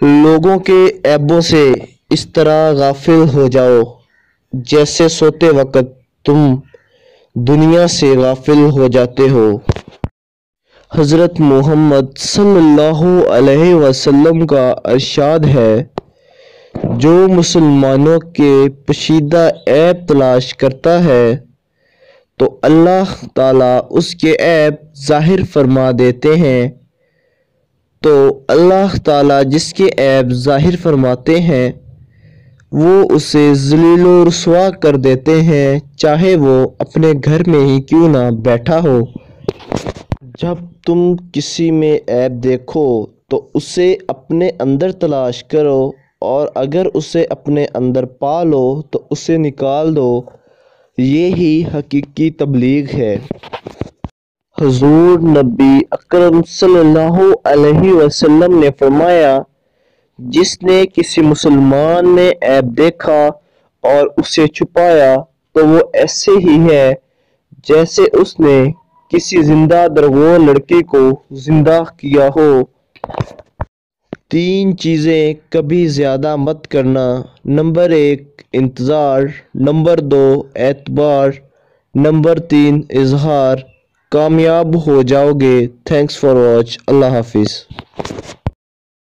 لوگوں کے عیبوں سے اس طرح غافل ہو جاؤ جیسے سوتے وقت تم دنیا سے غافل ہو جاتے ہو۔ حضرت محمد صلی اللہ علیہ وسلم کا ارشاد ہے، جو مسلمانوں کے پوشیدہ عیب تلاش کرتا ہے تو اللہ تعالیٰ اس کے عیب ظاہر فرما دیتے ہیں، تو اللہ تعالیٰ جس کے عیب ظاہر فرماتے ہیں وہ اسے ذلیل و رسوا کر دیتے ہیں، چاہے وہ اپنے گھر میں ہی کیوں نہ بیٹھا ہو۔ جب تم کسی میں عیب دیکھو تو اسے اپنے اندر تلاش کرو، اور اگر اسے اپنے اندر پا لو تو اسے نکال دو، یہی حقیقی تبلیغ ہے۔ حضور نبی اکرم صلی اللہ علیہ وسلم نے فرمایا، جس نے کسی مسلمان میں عیب دیکھا اور اسے چھپایا تو وہ ایسے ہی ہے جیسے اس نے کسی زندہ درگور لڑکے کو زندہ کیا ہو۔ 3 چیزیں کبھی زیادہ مت کرنا۔ نمبر 1 انتظار، نمبر 2 اعتبار، نمبر 3 اظہار۔ کامیاب ہو جاؤ گے۔ Thanks for watch. اللہ حافظ۔